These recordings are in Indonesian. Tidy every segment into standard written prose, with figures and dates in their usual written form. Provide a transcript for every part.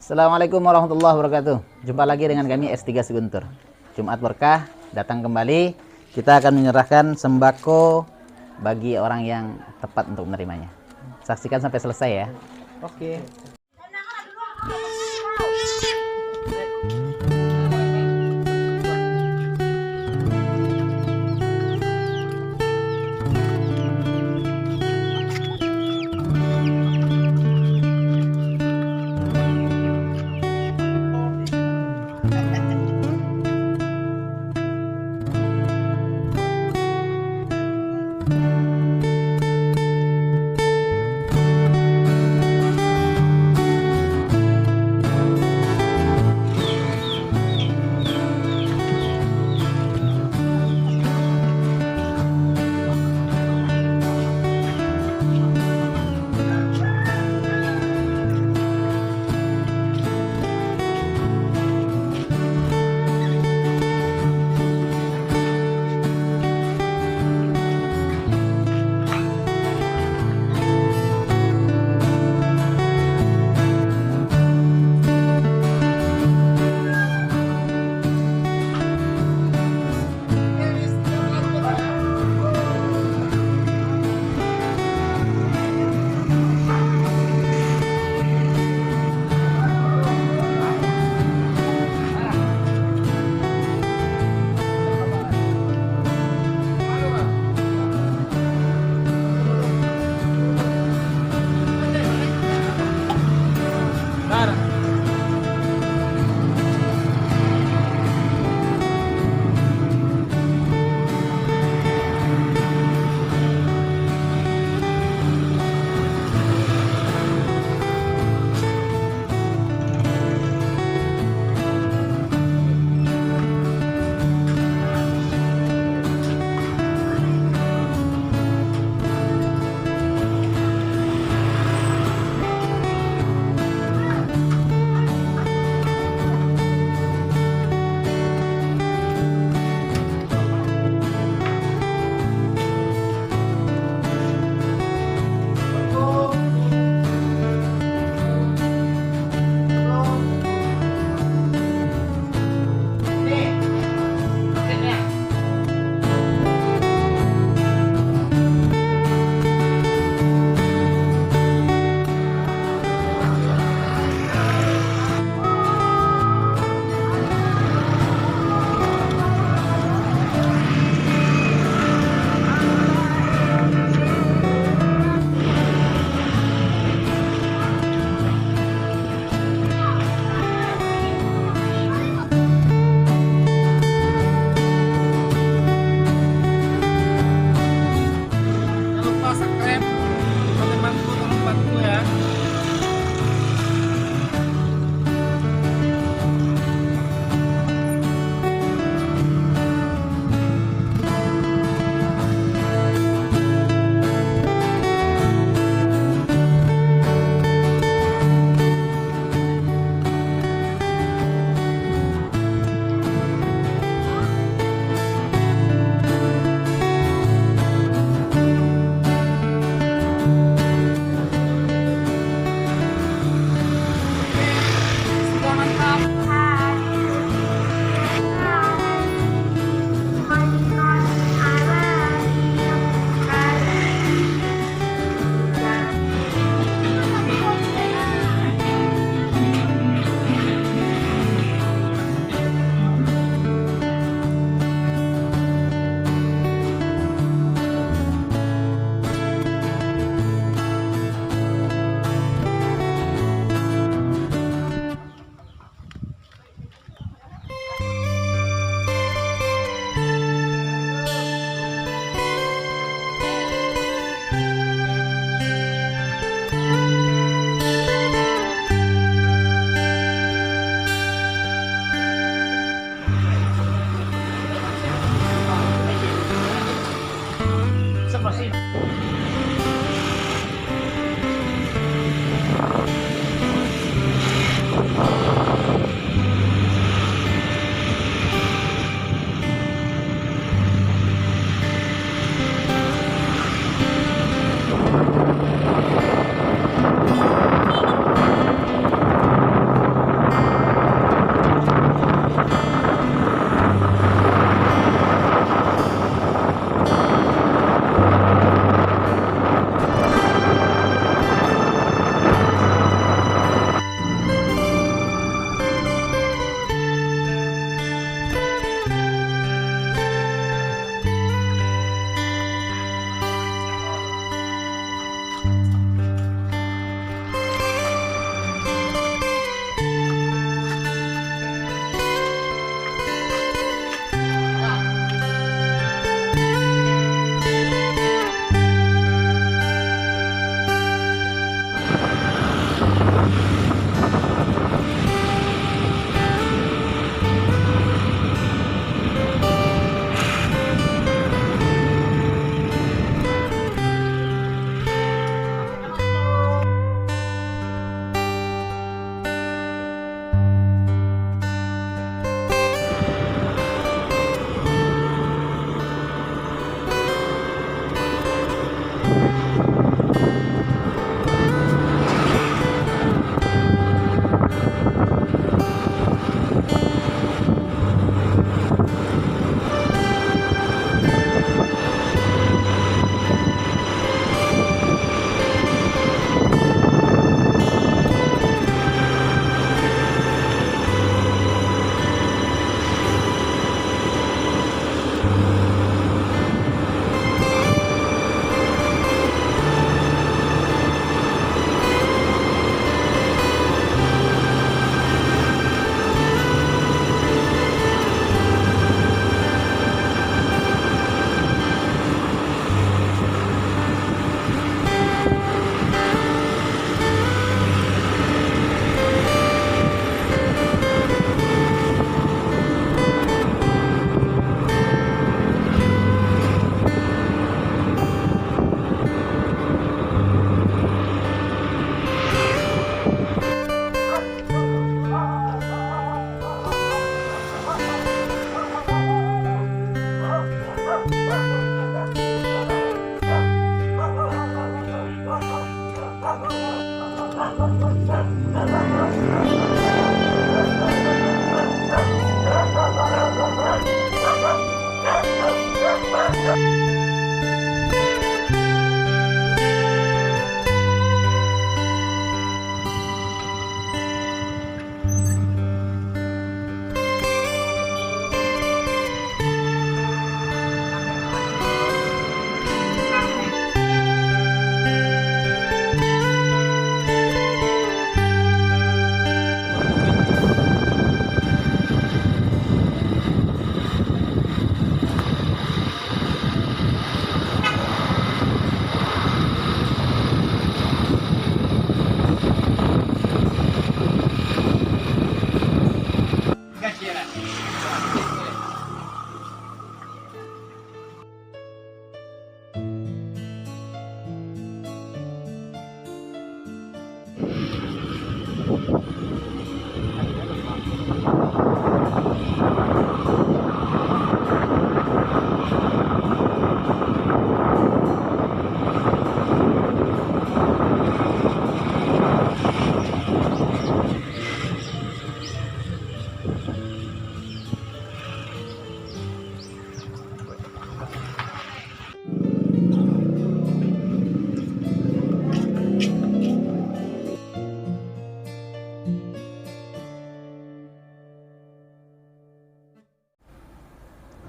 Assalamualaikum warahmatullahi wabarakatuh. Jumpa lagi dengan kami S3 Seguntur. Jumat berkah datang kembali. Kita akan menyerahkan sembako bagi orang yang tepat untuk menerimanya. Saksikan sampai selesai ya. Oke.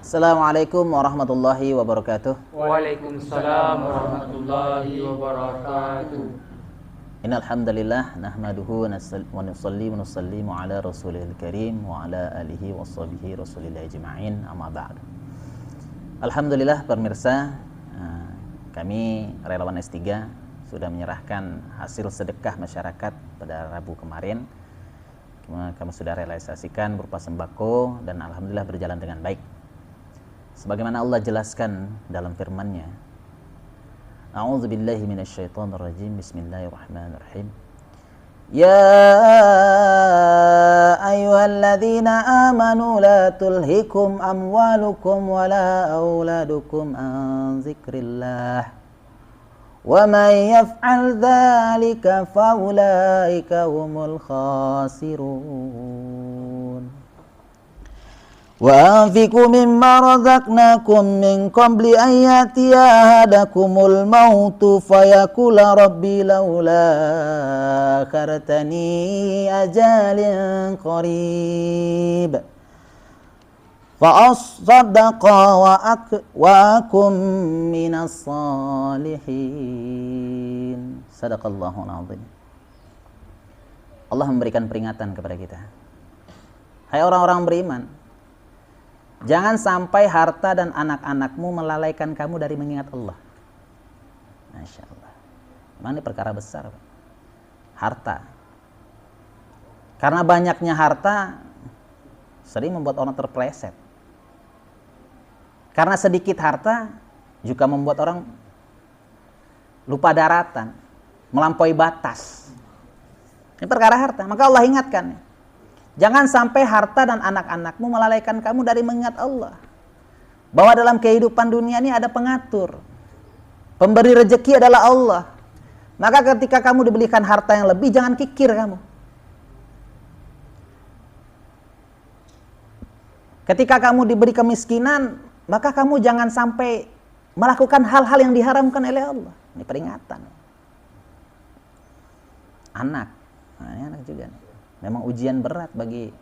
Assalamualaikum warahmatullahi wabarakatuh. Waalaikumsalam warahmatullahi wabarakatuh. Innal hamdalillah nahmaduhu wa nusalli wa nusallimu ala rasulil karim wa ala alihi wa sahbihi rasulillah ajma'in, amma ba'd. Alhamdulillah pemirsa, kami relawan S3 sudah menyerahkan hasil sedekah masyarakat pada Rabu kemarin. Kami sudah realisasikan berupa sembako dan alhamdulillah berjalan dengan baik. Sebagaimana Allah jelaskan dalam firman-Nya, A'udzu billahi minasyaitonir rajim. Bismillahirrahmanirrahim. Ya ayyuhalladzina amanu la tulhikum amwalukum wala auladukum an dzikrillah. Wa may yaf'al dzalika faulaika humul khasirun. وأنفقوا مما رزقناكم من قبل أن يأتي أحدكم الموت فيقول ربي لولا أخرتني أجل قريب فأصدق وأكن من الصالحين. Sadaqallahul azim. Allah memberikan peringatan kepada kita. Hai orang-orang beriman, jangan sampai harta dan anak-anakmu melalaikan kamu dari mengingat Allah. Masya Allah. Memang ini perkara besar, Pak. Harta. Karena banyaknya harta sering membuat orang terpeleset. Karena sedikit harta juga membuat orang lupa daratan, melampaui batas. Ini perkara harta. Maka Allah ingatkan, jangan sampai harta dan anak-anakmu melalaikan kamu dari mengingat Allah. Bahwa dalam kehidupan dunia ini ada pengatur. Pemberi rezeki adalah Allah. Maka ketika kamu diberikan harta yang lebih, jangan kikir kamu. Ketika kamu diberi kemiskinan, maka kamu jangan sampai melakukan hal-hal yang diharamkan oleh Allah. Ini peringatan. Anak. Nah, ini anak juga nih. Memang ujian berat bagi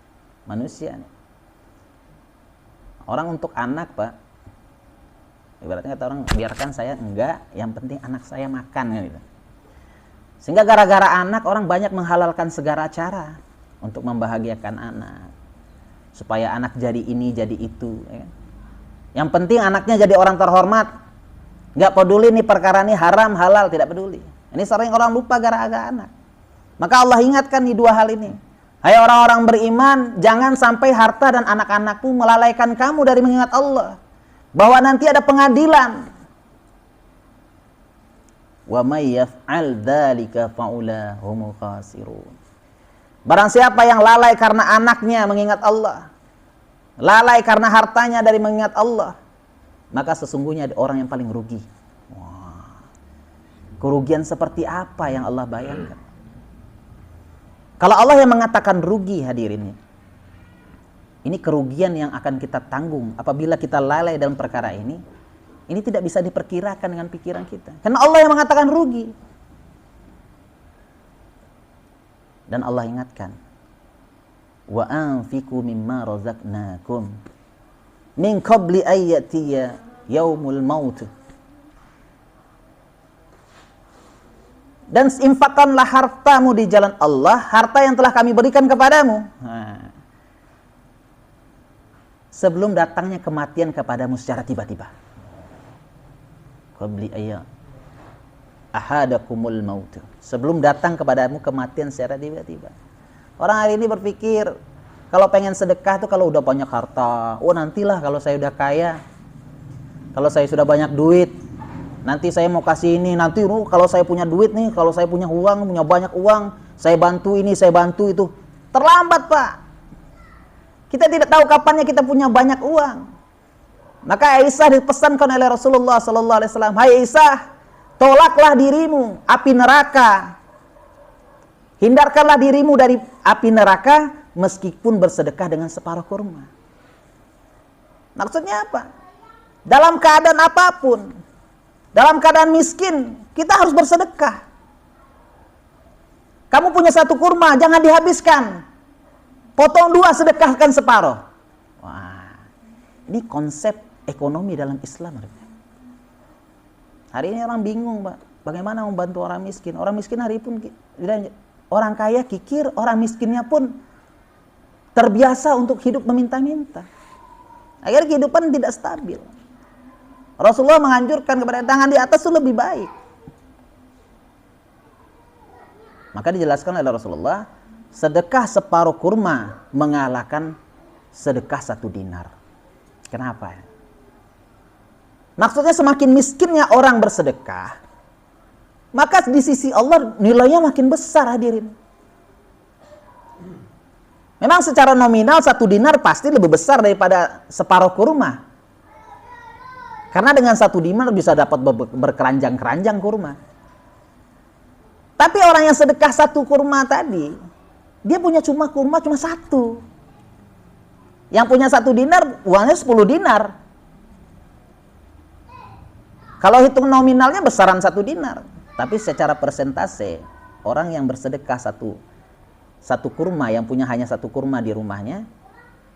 manusia. Orang untuk anak, Pak, ibaratnya kata orang, biarkan saya enggak, yang penting anak saya makan gitu. Sehingga gara-gara anak orang banyak menghalalkan segala cara untuk membahagiakan anak, supaya anak jadi ini jadi itu, ya. Yang penting anaknya jadi orang terhormat, nggak peduli nih perkara ini haram halal, tidak peduli. Ini sering orang lupa gara-gara anak. Maka Allah ingatkan di dua hal ini. Hai orang-orang beriman, jangan sampai harta dan anak-anakmu melalaikan kamu dari mengingat Allah. Bahwa nanti ada pengadilan. Wa may yaf'al dzalika faula humul khasirun. Barang siapa yang lalai karena anaknya mengingat Allah, lalai karena hartanya dari mengingat Allah, maka sesungguhnya ada orang yang paling rugi. Wah. Kerugian seperti apa yang Allah bayangkan? Kalau Allah yang mengatakan rugi, hadirin, ini kerugian yang akan kita tanggung apabila kita lalai dalam perkara ini tidak bisa diperkirakan dengan pikiran kita. Karena Allah yang mengatakan rugi. Dan Allah ingatkan, wa anfiqu mimma razaqnakum min qabli ayyatiya yaumul maut. Dan infakkanlah hartamu di jalan Allah, harta yang telah kami berikan kepadamu. Sebelum datangnya kematian kepadamu secara tiba-tiba. Qabli ayya ahadakumul maut. Sebelum datang kepadamu kematian secara tiba-tiba. Orang hari ini berpikir, kalau pengen sedekah tuh kalau udah banyak harta. Oh nantilah kalau saya udah kaya, kalau saya sudah banyak duit, nanti saya mau kasih ini, nanti kalau saya punya duit nih, kalau saya punya uang, punya banyak uang, saya bantu ini, saya bantu itu. Terlambat, Pak. Kita tidak tahu kapannya kita punya banyak uang. Maka Aisyah dipesankan oleh Rasulullah SAW, hai Aisyah, tolaklah dirimu api neraka. Hindarkanlah dirimu dari api neraka meskipun bersedekah dengan separuh kurma. Maksudnya apa? Dalam keadaan apapun, dalam keadaan miskin, kita harus bersedekah. Kamu punya satu kurma, jangan dihabiskan. Potong dua, sedekahkan separuh. Wah, Ini konsep ekonomi dalam Islam. Hari ini orang bingung, Pak. Bagaimana membantu orang miskin? Orang miskin hari pun orang kaya kikir, orang miskinnya pun terbiasa untuk hidup meminta-minta. Akhirnya kehidupan tidak stabil. Rasulullah menganjurkan kepada tangan di atas itu lebih baik. Maka dijelaskan oleh Rasulullah, sedekah separuh kurma mengalahkan sedekah 1 dinar. Kenapa? Maksudnya semakin miskinnya orang bersedekah, maka di sisi Allah nilainya makin besar, hadirin. Memang secara nominal 1 dinar pasti lebih besar daripada separuh kurma. Karena dengan 1 dinar bisa dapat berkeranjang-keranjang kurma. Tapi orang yang sedekah 1 kurma tadi, dia punya kurma cuma 1. Yang punya 1 dinar, uangnya 10 dinar. Kalau hitung nominalnya besaran 1 dinar. Tapi secara persentase, orang yang bersedekah satu kurma, yang punya hanya 1 kurma di rumahnya,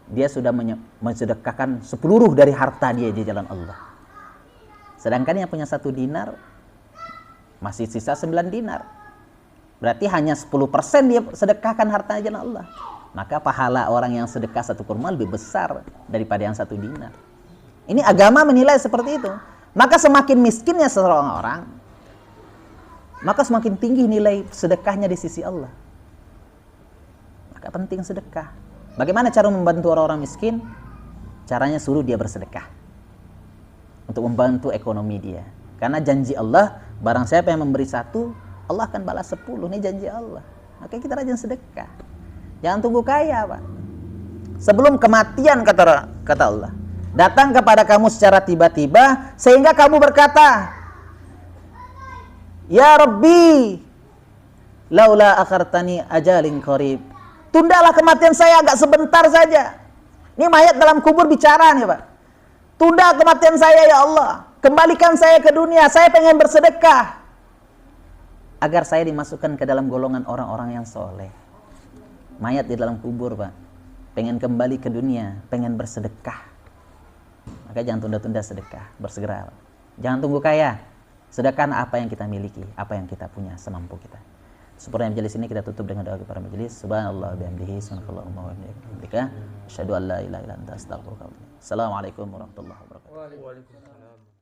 dia sudah mensedekahkan seluruh dari harta dia di jalan Allah. Sedangkan yang punya 1 dinar, masih sisa 9 dinar. Berarti hanya 10% dia sedekahkan hartanya jalan Allah. Maka pahala orang yang sedekah 1 kurma lebih besar daripada yang 1 dinar. Ini agama menilai seperti itu. Maka semakin miskinnya seorang orang, maka semakin tinggi nilai sedekahnya di sisi Allah. Maka penting sedekah. Bagaimana cara membantu orang-orang miskin? Caranya suruh dia bersedekah. Untuk membantu ekonomi dia. Karena janji Allah, barang siapa yang memberi 1, Allah akan balas 10. Ini janji Allah. Maka kita rajin sedekah. Jangan tunggu kaya, Pak. Sebelum kematian, kata Allah, datang kepada kamu secara tiba-tiba sehingga kamu berkata, Ya Rabbi, laula akhartani ajalin qarib. Tundalah kematian saya agak sebentar saja. Ini mayat dalam kubur bicara nih, Pak. Tunda kematian saya ya Allah. Kembalikan saya ke dunia. Saya pengen bersedekah. Agar saya dimasukkan ke dalam golongan orang-orang yang soleh. Mayat di dalam kubur, Pak. Pengen kembali ke dunia, pengen bersedekah. Maka jangan tunda-tunda sedekah, bersegera, Pak. Jangan tunggu kaya. Sedekahkan apa yang kita miliki, apa yang kita punya, semampu kita. Seperti majelis ini kita tutup dengan doa kepada majelis. Subhanallah bihamdihi, subhanallahumma wa bihamdika, asyhadu an la ilaha illa anta, astaghfiruka wa atubu ilaik. Assalamualaikum warahmatullahi wabarakatuh. Waalaikumsalam.